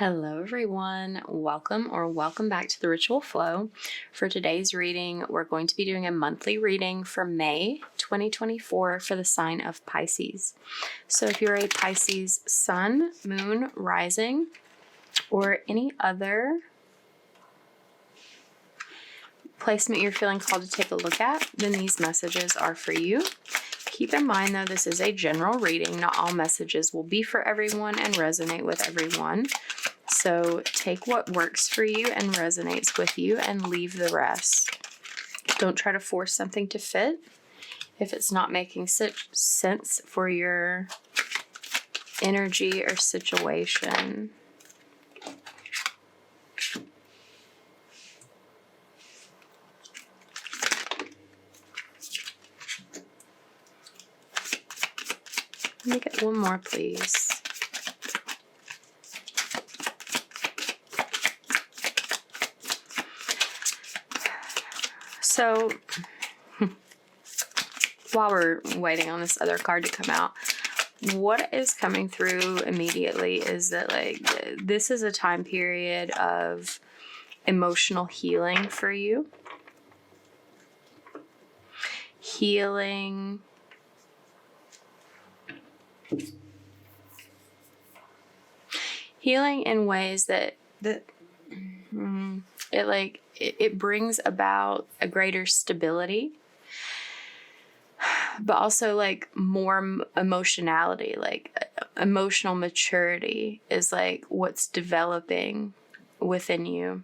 Hello everyone, welcome back to the Ritual Flow. For today's reading, we're going to be doing a monthly reading for May 2024 for the sign of Pisces. So if you're a Pisces sun, moon, rising, or any other placement you're feeling called to take a look at, then these messages are for you. Keep in mind though, this is a general reading. Not all messages will be for everyone and resonate with everyone. So take what works for you and resonates with you and leave the rest. Don't try to force something to fit if it's not making sense for your energy or situation. Let me get one more, please. So, while we're waiting on this other card to come out, what is coming through immediately is that, this is a time period of emotional healing for you. Healing in ways that it brings about a greater stability, but also more emotionality, emotional maturity is what's developing within you.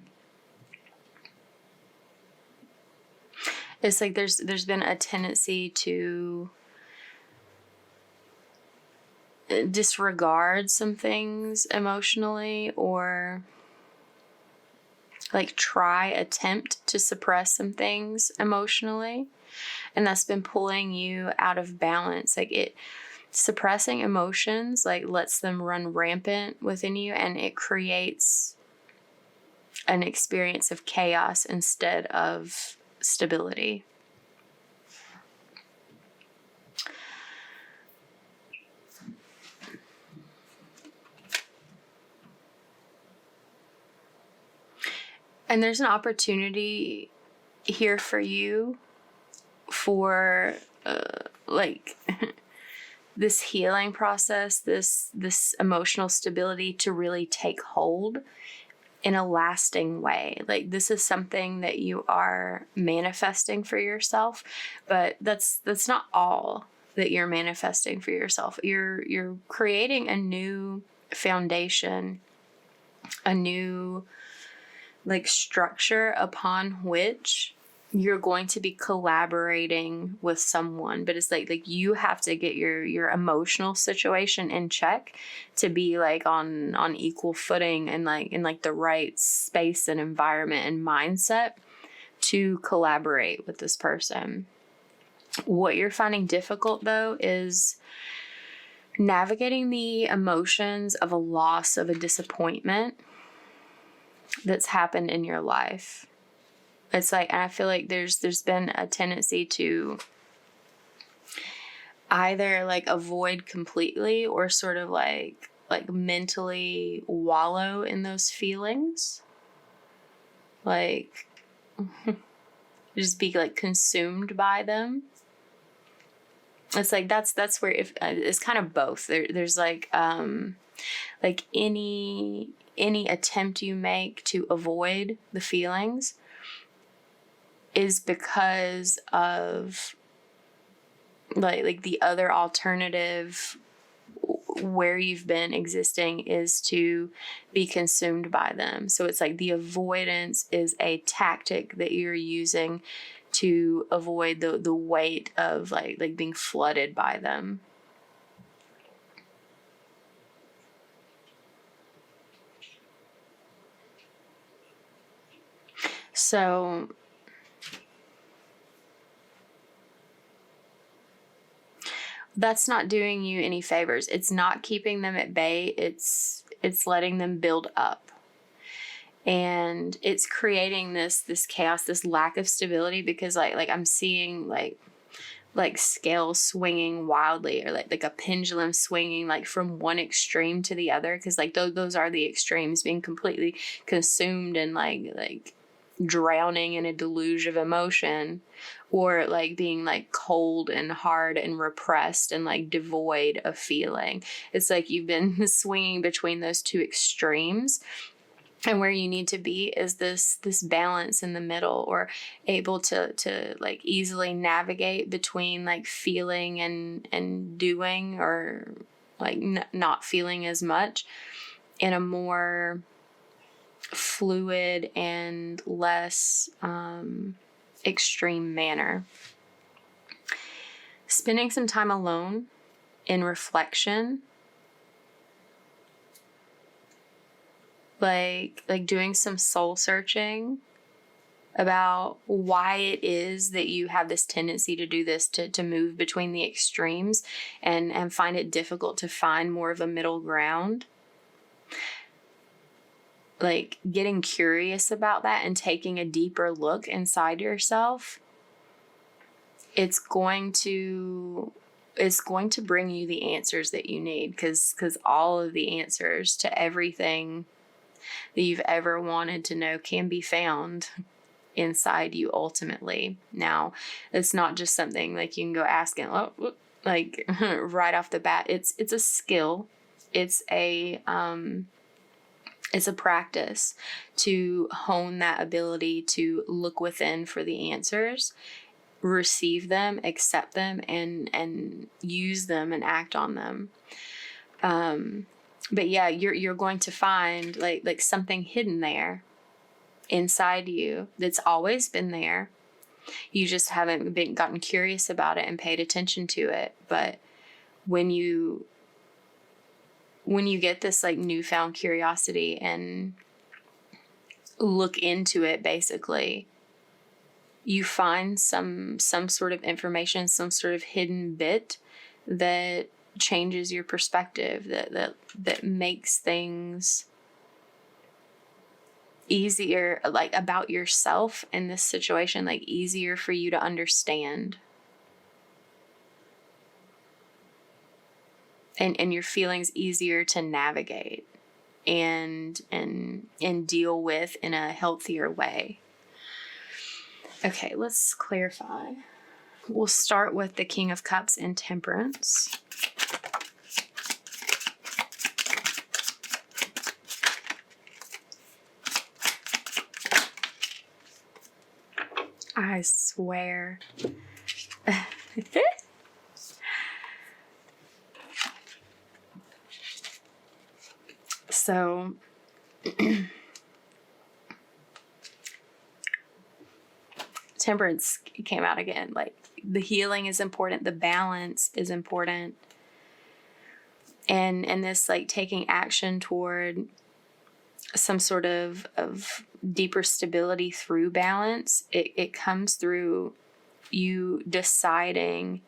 It's there's been a tendency to disregard some things emotionally, or attempt to suppress some things emotionally, and that's been pulling you out of balance. Suppressing emotions lets them run rampant within you, and it creates an experience of chaos instead of stability. And there's an opportunity here for you for this healing process, this emotional stability to really take hold in a lasting way. This is something that you are manifesting for yourself, but that's not all that you're manifesting for yourself. You're creating a new foundation, a new structure upon which you're going to be collaborating with someone. But it's you have to get your emotional situation in check to be on equal footing and in the right space and environment and mindset to collaborate with this person. What you're finding difficult though is navigating the emotions of a loss, of a disappointment that's happened in your life. It's and I feel there's been a tendency to either avoid completely or sort of mentally wallow in those feelings. Just be consumed by them. It's that's where it's kind of both. There's any attempt you make to avoid the feelings is because of the other alternative where you've been existing is to be consumed by them. So it's the avoidance is a tactic that you're using to avoid the weight of being flooded by them. So that's not doing you any favors. It's not keeping them at bay. It's letting them build up. And it's creating this chaos, this lack of stability, because I'm seeing like scale swinging wildly, or like a pendulum swinging like from one extreme to the other, because like those are the extremes, being completely consumed and like drowning in a deluge of emotion, or like being like cold and hard and repressed and like devoid of feeling. It's like you've been swinging between those two extremes. And where you need to be is this balance in the middle, or able to like easily navigate between like feeling and doing, or like not feeling as much, in a more fluid and less extreme manner. Spending some time alone in reflection, like doing some soul searching about why it is that you have this tendency to do this, to move between the extremes, and find it difficult to find more of a middle ground. Like getting curious about that and taking a deeper look inside yourself, it's going to bring you the answers that you need, because all of the answers to everything that you've ever wanted to know can be found inside you ultimately. Now, it's not just something like you can go ask it like right off the bat. It's a skill. It's a practice to hone that ability to look within for the answers, receive them, accept them, and use them and act on them. But yeah, you're going to find like something hidden there inside you that's always been there. You just haven't gotten curious about it and paid attention to it. But when you get this like newfound curiosity and look into it, basically, you find some sort of information, some sort of hidden bit that changes your perspective, that makes things easier, like about yourself in this situation, like easier for you to understand, and your feelings easier to navigate and deal with in a healthier way. Okay, let's clarify. We'll start with the King of Cups and Temperance. I swear. So, Temperance came out again. Like, the healing is important. The balance is important. And this, like, taking action toward some sort of deeper stability through balance, it comes through you deciding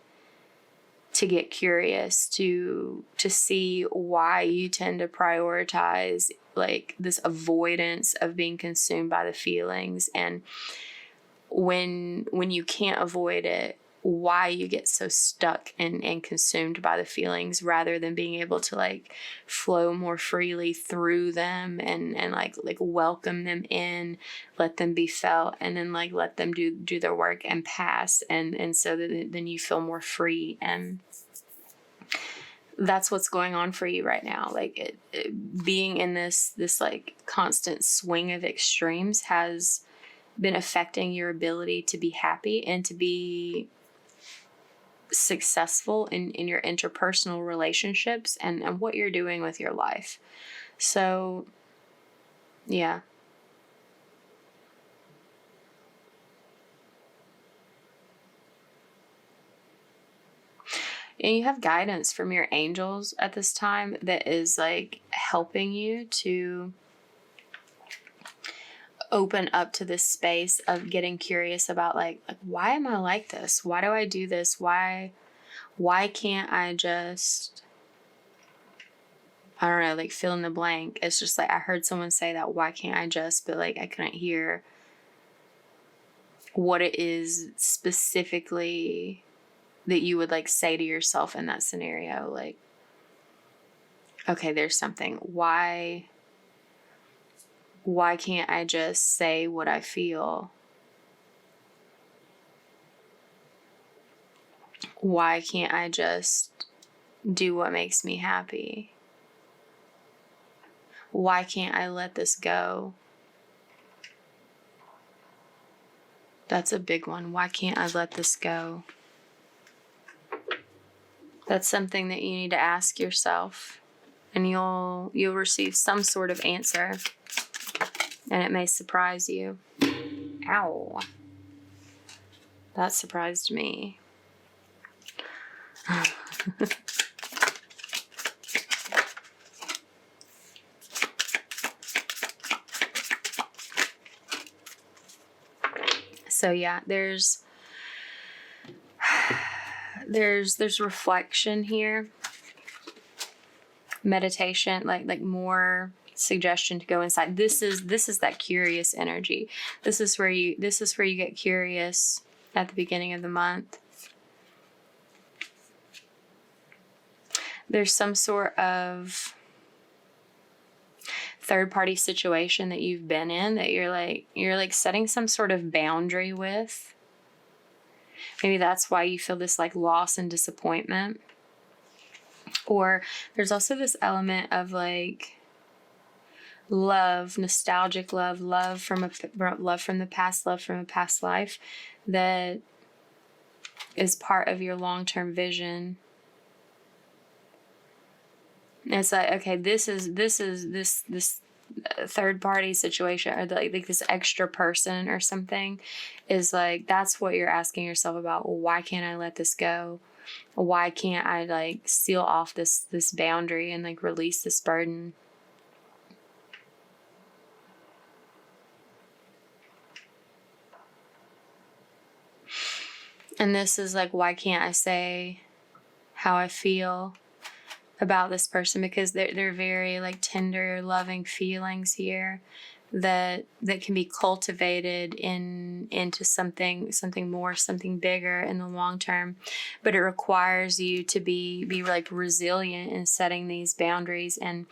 to get curious, to see why you tend to prioritize like this avoidance of being consumed by the feelings, and when you can't avoid it, why you get so stuck and consumed by the feelings, rather than being able to like flow more freely through them and like welcome them in, let them be felt, and then like let them do their work and pass, and so that then you feel more free. And that's what's going on for you right now. Like it being in this like constant swing of extremes has been affecting your ability to be happy and to be successful in your interpersonal relationships and what you're doing with your life. So, yeah. And you have guidance from your angels at this time that is like helping you to open up to this space of getting curious about like why am I like this? Why do I do this? Why can't I just, I don't know, like fill in the blank. It's just like I heard someone say that, why can't I just, but like I couldn't hear what it is specifically that you would like say to yourself in that scenario, like, okay, there's something. Why can't I just say what I feel? Why can't I just do what makes me happy? Why can't I let this go? That's a big one. Why can't I let this go? That's something that you need to ask yourself, and you'll receive some sort of answer, and it may surprise you. Ow. That surprised me. So yeah, there's reflection here, meditation, like more suggestion to go inside. This is that curious energy. This is where you get curious at the beginning of the month. There's some sort of third-party situation that you've been in that you're like setting some sort of boundary with. Maybe that's why you feel this like loss and disappointment. Or there's also this element of like love, nostalgic love from the past, love from a past life that is part of your long-term vision. It's like, okay, this third party situation, or like this extra person or something, is like, that's what you're asking yourself about. Well, why can't I let this go? Why can't I like seal off this boundary and like release this burden? And this is like, why can't I say how I feel about this person? Because they're very like tender, loving feelings here that can be cultivated into something more, something bigger in the long term. But it requires you to be like resilient in setting these boundaries and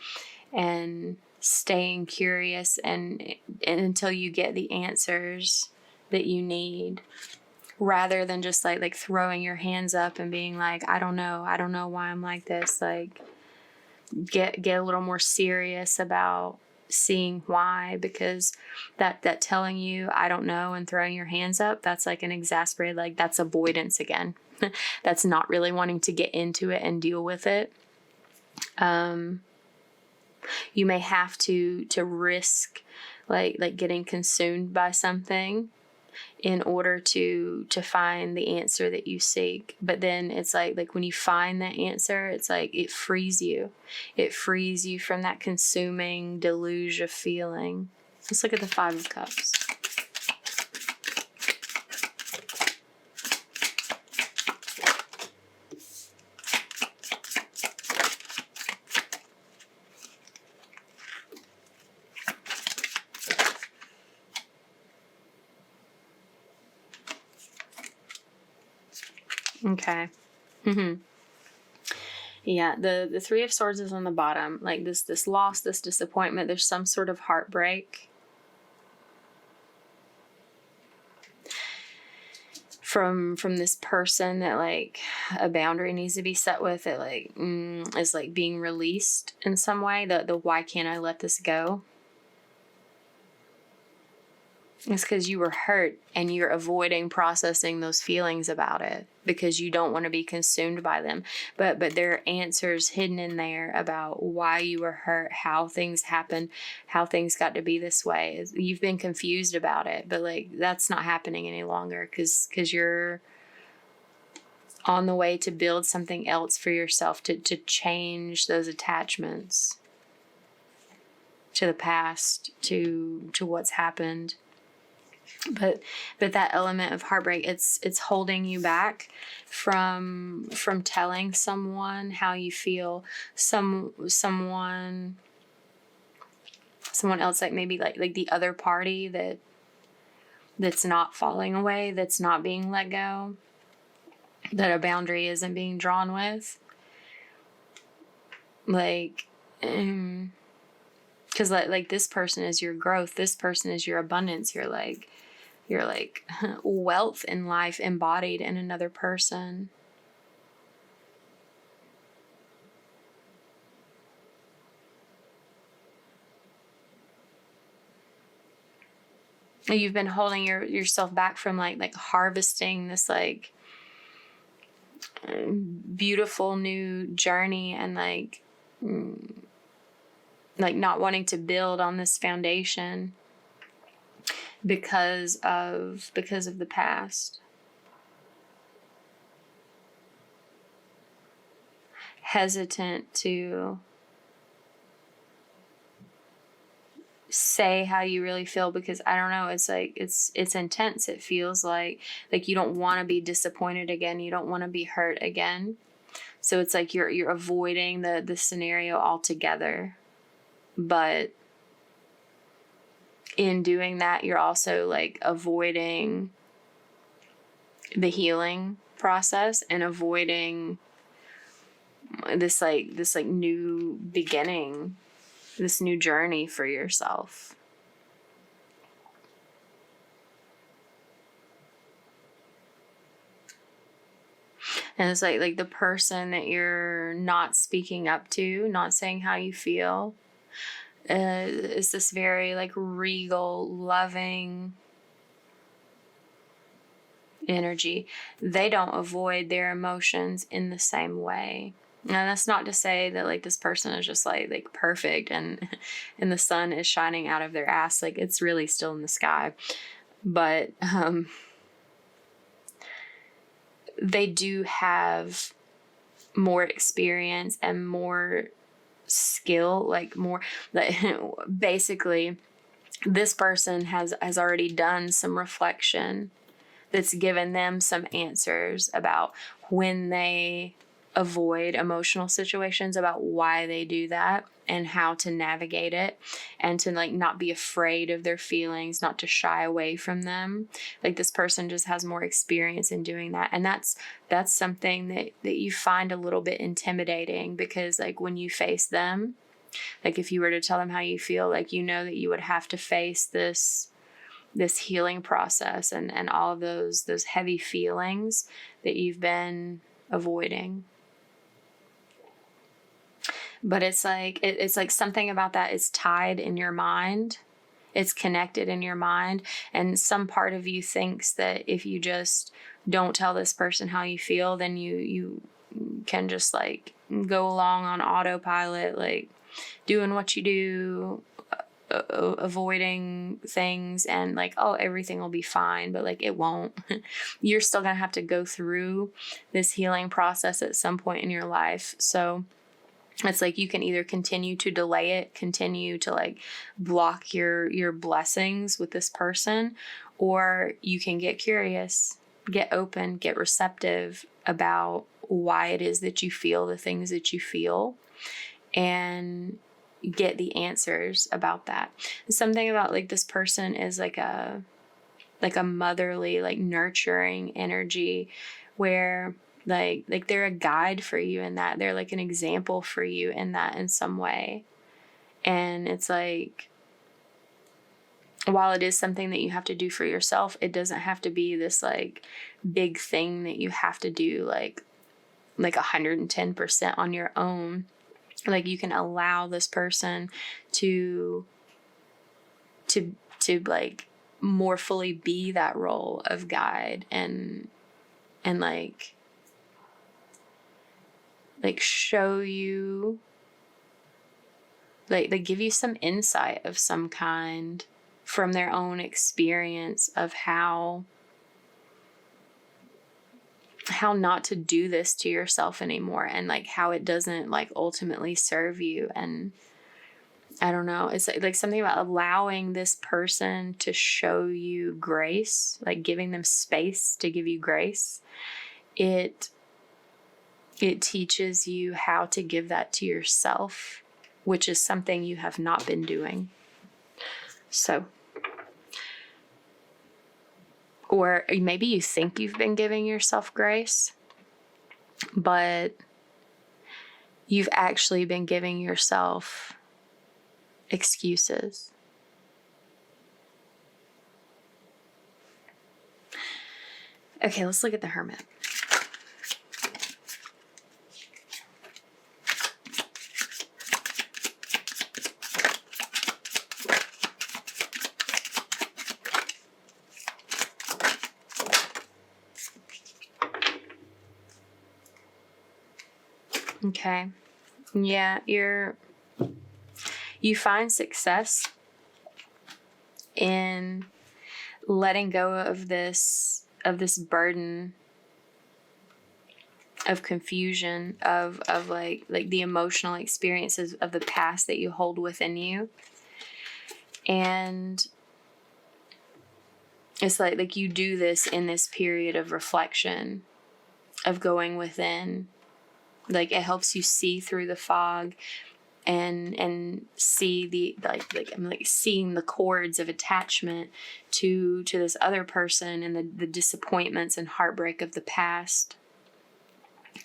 staying curious and until you get the answers that you need, rather than just like throwing your hands up and being like, I don't know why I'm like this. Like, get a little more serious about seeing why, because that telling you I don't know and throwing your hands up, that's like an exasperated, like that's avoidance again. That's not really wanting to get into it and deal with it. You may have to risk like getting consumed by something in order to find the answer that you seek. But then it's like when you find that answer, it's like it frees you from that consuming deluge of feeling. Let's look at the 5 of Cups. Okay. Yeah, the 3 of Swords is on the bottom. Like this loss, this disappointment, there's some sort of heartbreak from this person that like a boundary needs to be set with. It like is like being released in some way. The why can't I let this go? It's because you were hurt and you're avoiding processing those feelings about it because you don't want to be consumed by them. But there are answers hidden in there about why you were hurt, how things happened, how things got to be this way. You've been confused about it, but like that's not happening any longer because you're on the way to build something else for yourself, to change those attachments to the past, to what's happened. But that element of heartbreak, it's holding you back from telling someone how you feel. Someone else, like maybe like the other party that's not falling away, that's not being let go. that a boundary isn't being drawn with. Like, because like this person is your growth, this person is your abundance, you're like wealth in life embodied in another person. You've been holding yourself back from like harvesting this like beautiful new journey, and like not wanting to build on this foundation because of the past. Hesitant to say how you really feel, because I don't know, it's like it's intense. It feels like you don't want to be disappointed again, you don't want to be hurt again. So it's like you're avoiding the scenario altogether. But in doing that, you're also like avoiding the healing process and avoiding this new beginning, this new journey for yourself. And it's like the person that you're not speaking up to, not saying how you feel, is this very like regal, loving energy. They don't avoid their emotions in the same way. And that's not to say that like this person is just like perfect and the sun is shining out of their ass. Like it's really still in the sky. But they do have more experience and more skill, like more like basically this person has already done some reflection that's given them some answers about when they avoid emotional situations, about why they do that and how to navigate it, and to like not be afraid of their feelings, not to shy away from them. Like this person just has more experience in doing that. And that's something that you find a little bit intimidating, because like when you face them, like if you were to tell them how you feel, like you know that you would have to face this healing process and all of those heavy feelings that you've been avoiding. But it's like something about that is tied in your mind. It's connected in your mind. And some part of you thinks that if you just don't tell this person how you feel, then you can just like go along on autopilot, like doing what you do, avoiding things, and like, oh, everything will be fine. But like it won't. You're still gonna have to go through this healing process at some point in your life. So it's like you can either continue to delay it, continue to like block your blessings with this person, or you can get curious, get open, get receptive about why it is that you feel the things that you feel, and get the answers about that. Something about like this person is like a motherly, like nurturing energy, where like they're a guide for you in that. They're like an example for you in that in some way. And it's like, while it is something that you have to do for yourself, it doesn't have to be this like big thing that you have to do like 110% on your own. Like you can allow this person to like more fully be that role of guide and like show you, like they give you some insight of some kind from their own experience of how not to do this to yourself anymore, and like how it doesn't like ultimately serve you. And I don't know, it's like something about allowing this person to show you grace, like giving them space to give you grace. It teaches you how to give that to yourself, which is something you have not been doing. So, or maybe you think you've been giving yourself grace, but you've actually been giving yourself excuses. Okay, let's look at the Hermit. Okay. Yeah, you find success in letting go of this burden of confusion of like the emotional experiences of the past that you hold within you. And it's like you do this in this period of reflection, of going within. Like, it helps you see through the fog and see the I'm seeing the cords of attachment to this other person and the disappointments and heartbreak of the past.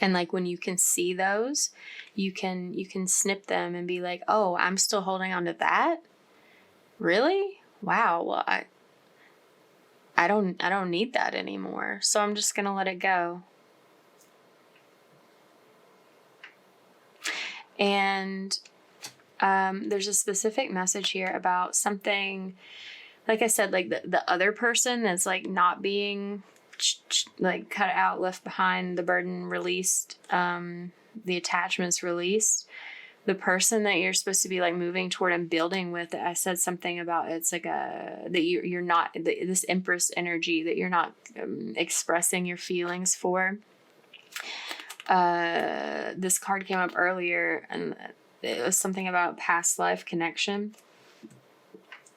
And like, when you can see those, you can snip them and be like, oh, I'm still holding on to that? Really? Wow. Well, I don't need that anymore. So I'm just going to let it go. And there's a specific message here about something, like I said, like the other person that's like not being like cut out, left behind, the burden released, the attachments released. The person that you're supposed to be like moving toward and building with, I said something about it's like that you're not this Empress energy that you're not expressing your feelings for. This card came up earlier, and it was something about past life connection.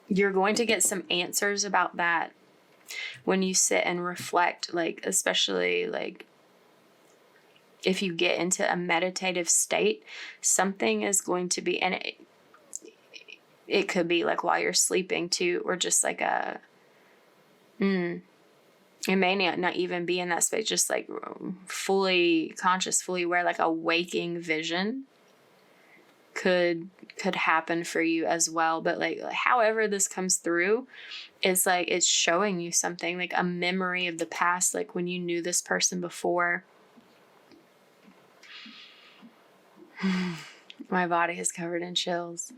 You're going to get some answers about that when you sit and reflect, like, especially like if you get into a meditative state, something is going to be, and it could be like while you're sleeping too, or just like it may not even be in that space, just like fully conscious, fully aware, like a waking vision could happen for you as well. But like, however this comes through, it's like it's showing you something, like a memory of the past, like when you knew this person before. My body is covered in chills.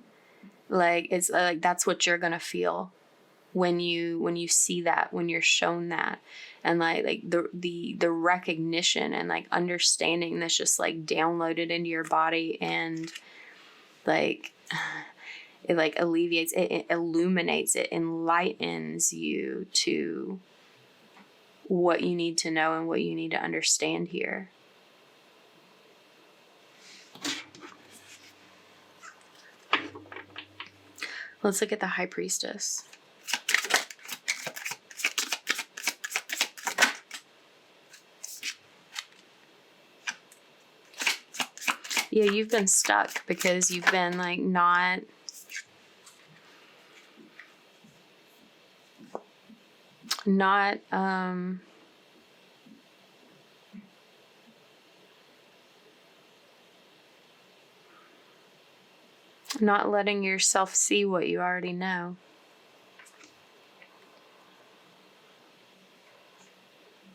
Like, it's like that's what you're gonna feel when you see that, when you're shown that, and like the recognition and like understanding that's just like downloaded into your body, and like it like alleviates it, illuminates it, enlightens you to what you need to know and what you need to understand here. Let's look at the High Priestess. Yeah, you've been stuck because you've been like not letting yourself see what you already know.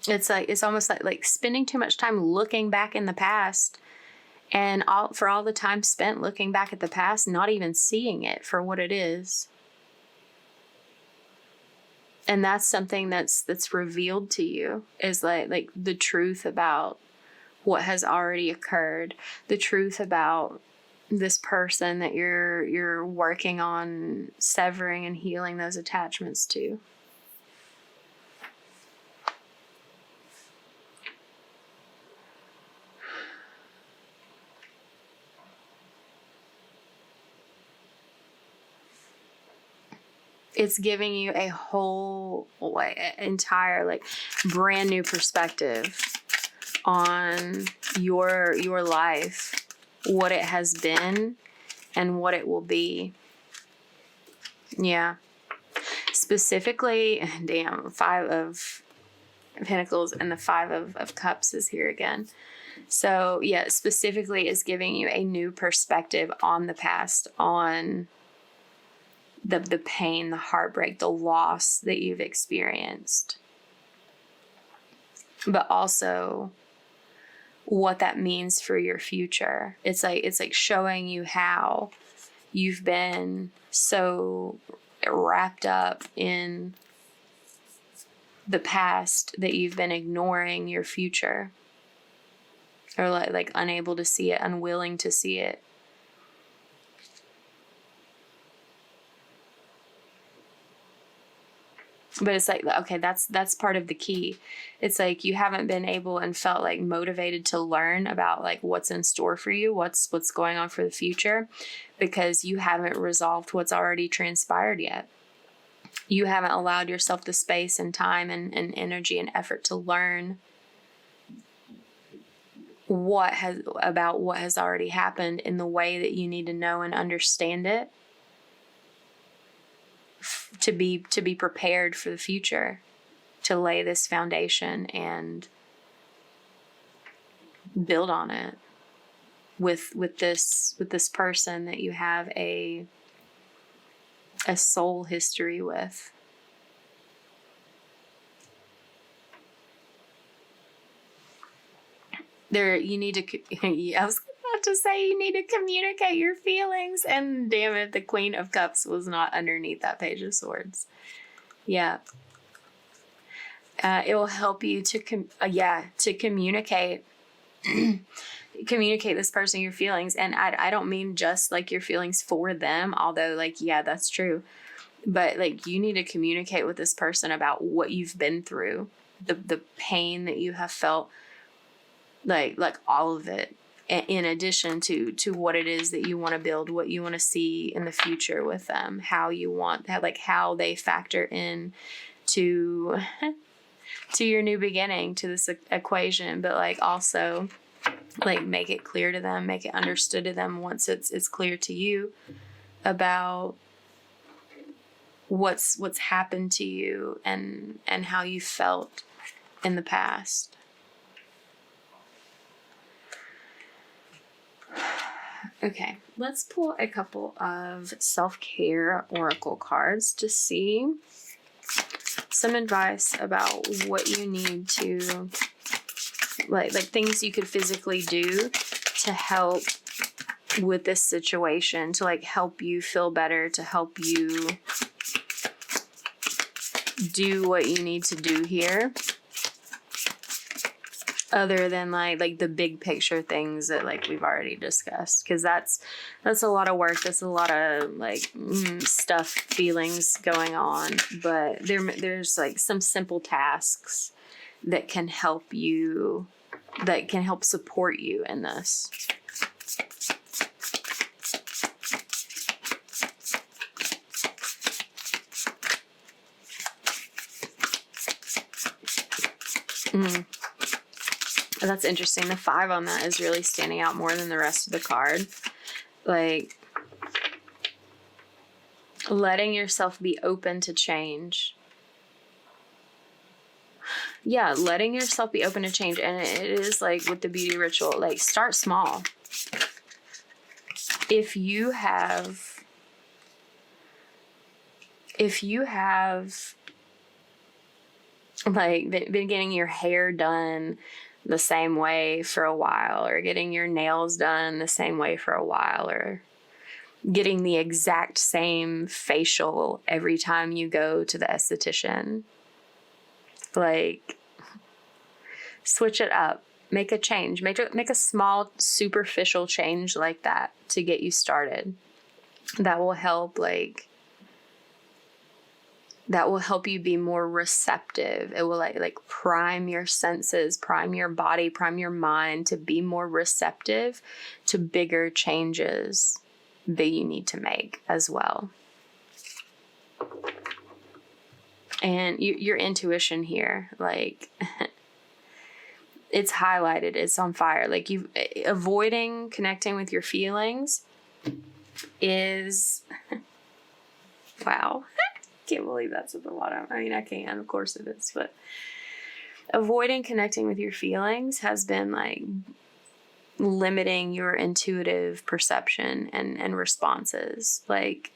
It's like, it's almost like spending too much time looking back in the past, and for all the time spent looking back at the past, not even seeing it for what it is. And that's something that's revealed to you, is like the truth about what has already occurred, the truth about this person that you're working on severing and healing those attachments to. It's giving you a whole entire like brand new perspective on your life, what it has been and what it will be. Yeah. Specifically, damn, 5 of Pentacles and the 5 of Cups is here again. So yeah, specifically is giving you a new perspective on the past, on the pain, the heartbreak, the loss that you've experienced. But also what that means for your future. It's like showing you how you've been so wrapped up in the past that you've been ignoring your future, or like unable to see it, unwilling to see it. But it's like, okay, that's part of the key. It's like you haven't been able and felt like motivated to learn about like what's in store for you, what's going on for the future, because you haven't resolved what's already transpired yet. You haven't allowed yourself the space and time and energy and effort to learn what has already happened in the way that you need to know and understand it to be prepared for the future, to lay this foundation and build on it with this person that you have a soul history with. You need to, I was about to say you need to communicate your feelings, and damn it, the Queen of Cups was not underneath that Page of Swords. Yeah. It will help you to communicate communicate this person your feelings. And I don't mean just like your feelings for them, although like, yeah, that's true. But like you need to communicate with this person about what you've been through, the pain that you have felt, like all of it, in addition to what it is that you want to build, what you want to see in the future with them, how you want that, like how they factor in to your new beginning, to this equation, but like also like make it clear to them, make it understood to them once it's clear to you about what's happened to you and how you felt in the past. Okay, let's pull a couple of self-care oracle cards to see some advice about what you need to, like things you could physically do to help with this situation, to like help you feel better, to help you do what you need to do here, other than like the big picture things that like we've already discussed, because that's a lot of work, that's a lot of like stuff, feelings going on. But there's like some simple tasks that can help you, that can help support you in this. That's interesting. The 5 on that is really standing out more than the rest of the card. Like, letting yourself be open to change. Yeah, letting yourself be open to change. And it is like with the beauty ritual, like start small. If you have like been getting your hair done the same way for a while, or getting your nails done the same way for a while, or getting the exact same facial every time you go to the esthetician, like switch it up, make a change, make a small superficial change like that to get you started. That will help, that will help you be more receptive. It will like prime your senses, prime your body, prime your mind to be more receptive to bigger changes that you need to make as well. And your intuition here, like it's highlighted, it's on fire. Like you avoiding connecting with your feelings is wow. Can't believe that's at the bottom. I mean, I can, of course it is, but avoiding connecting with your feelings has been like limiting your intuitive perception and responses. Like,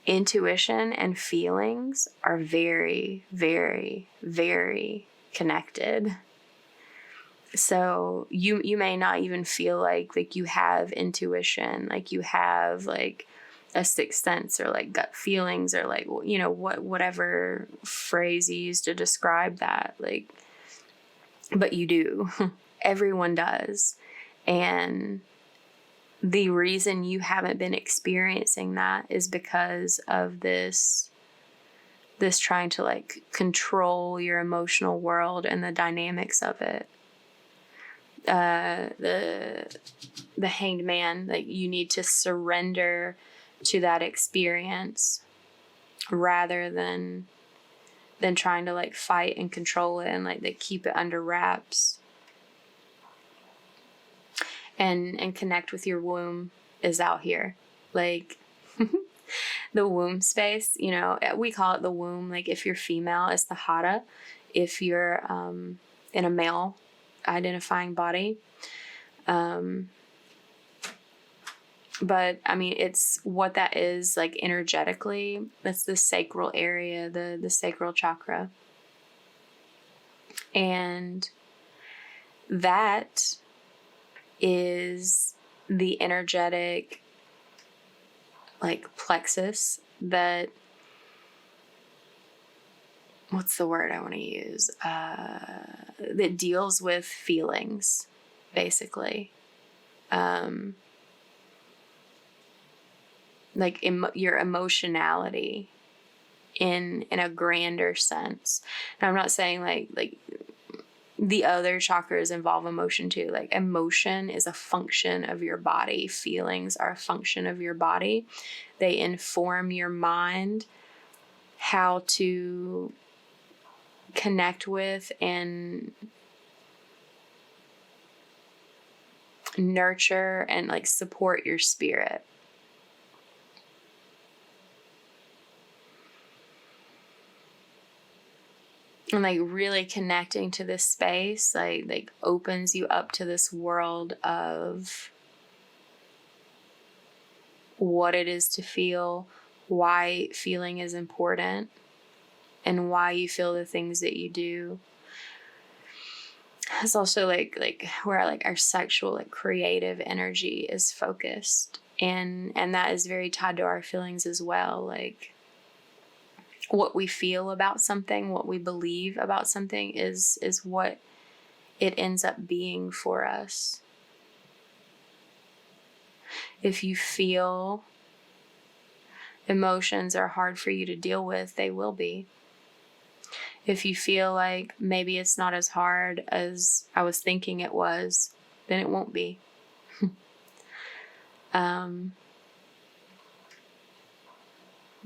intuition and feelings are very, very, very connected. So you may not even feel like you have intuition, like you have like a sixth sense or like gut feelings or like, you know, whatever phrase you use to describe that, like, but you do. Everyone does. And the reason you haven't been experiencing that is because of this trying to like control your emotional world and the dynamics of it. The Hanged Man, like, you need to surrender to that experience rather than trying to like fight and control it and like they keep it under wraps. And connect with your womb is out here. Like, the womb space, you know, we call it the womb. Like, if you're female, it's the hara. If you're in a male identifying body. But I mean, it's what that is like energetically. That's the sacral area, the sacral chakra. And that is the energetic like plexus that, what's the word I want to use? That deals with feelings, basically. Like your emotionality in a grander sense. And I'm not saying like the other chakras involve emotion too. Like, emotion is a function of your body. Feelings are a function of your body. They inform your mind how to connect with and nurture and like support your spirit. And like really connecting to this space like opens you up to this world of what it is to feel, why feeling is important, and why you feel the things that you do. It's also like where like our sexual like creative energy is focused, and that is very tied to our feelings as well. Like, what we feel about something, what we believe about something is what it ends up being for us. If you feel emotions are hard for you to deal with, they will be. If you feel like maybe it's not as hard as I was thinking it was, then it won't be.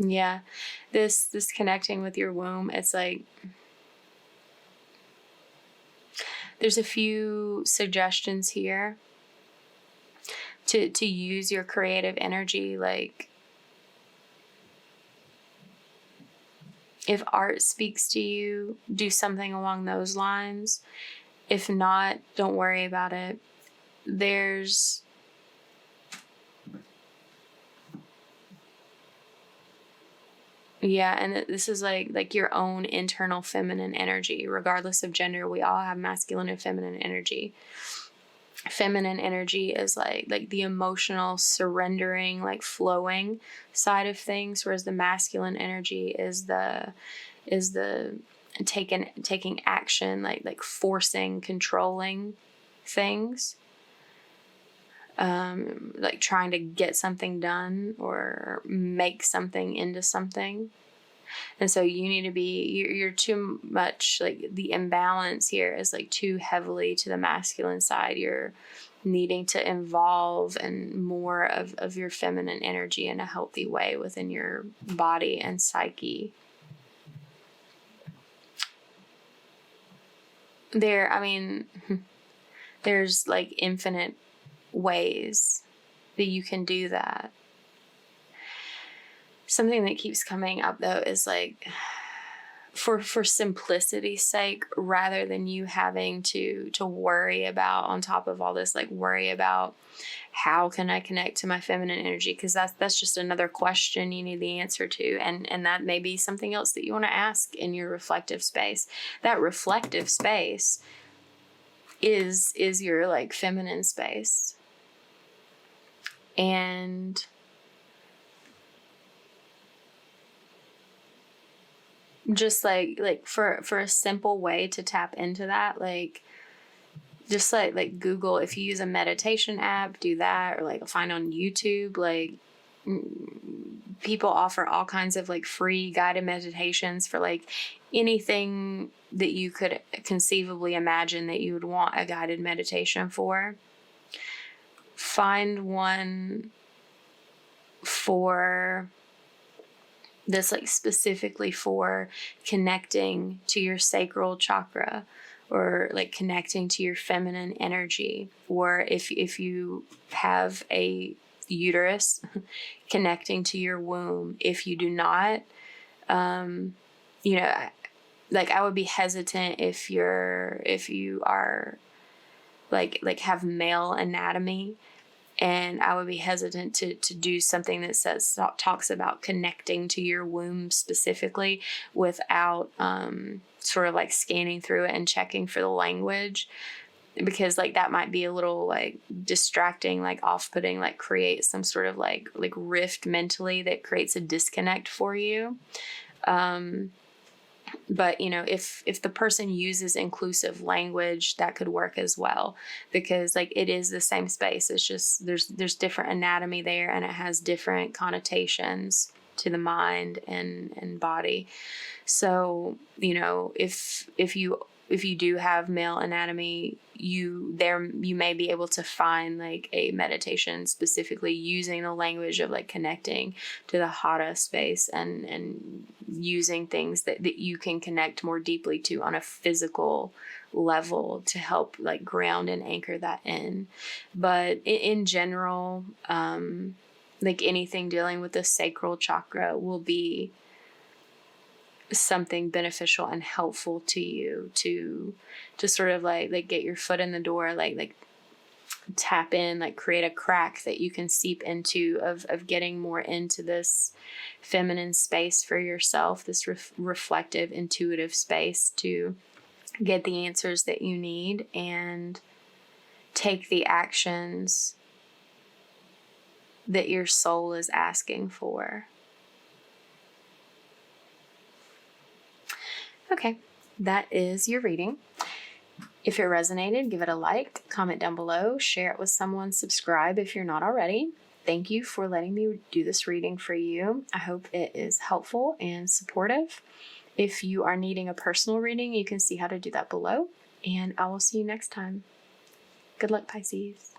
Yeah, this connecting with your womb, it's like there's a few suggestions here to use your creative energy. Like, if art speaks to you, do something along those lines. If not, don't worry about it. There's yeah, and this is like your own internal feminine energy. Regardless of gender, we all have masculine and feminine energy. Feminine energy is like the emotional surrendering, like flowing side of things, whereas the masculine energy is the taking action, like forcing, controlling things. Like trying to get something done or make something into something. And so you need to be, you're too much, like the imbalance here is like too heavily to the masculine side. You're needing to involve and more of your feminine energy in a healthy way within your body and psyche. There's like infinite ways that you can do that. Something that keeps coming up though is like for simplicity's sake, rather than you having to worry about, on top of all this, like worry about how can I connect to my feminine energy, because that's just another question you need the answer to, and that may be something else that you want to ask in your reflective space. That reflective space is your like feminine space. And just like for a simple way to tap into that, like just like Google, if you use a meditation app, do that, or like find on YouTube, like people offer all kinds of like free guided meditations for like anything that you could conceivably imagine that you would want a guided meditation for. Find one for this, like specifically for connecting to your sacral chakra, or like connecting to your feminine energy, or if you have a uterus, connecting to your womb. If you do not, you know, like I would be hesitant if you are like have male anatomy, and I would be hesitant to do something that talks about connecting to your womb specifically without sort of like scanning through it and checking for the language, because like that might be a little like distracting, like off-putting, like create some sort of like rift mentally that creates a disconnect for you. But you know, if the person uses inclusive language, that could work as well, because like it is the same space. It's just there's different anatomy there, and it has different connotations to the mind and body. So, you know, if you do have male anatomy, you may be able to find like a meditation specifically using the language of like connecting to the hara space, and using things that you can connect more deeply to on a physical level to help like ground and anchor that in. But in general, like anything dealing with the sacral chakra will be something beneficial and helpful to you to sort of like get your foot in the door, like tap in, like create a crack that you can seep into of getting more into this feminine space for yourself, this reflective, intuitive space to get the answers that you need and take the actions that your soul is asking for. Okay, that is your reading. If it resonated, give it a like, comment down below, share it with someone, subscribe if you're not already. Thank you for letting me do this reading for you. I hope it is helpful and supportive. If you are needing a personal reading, you can see how to do that below, and I will see you next time. Good luck, Pisces.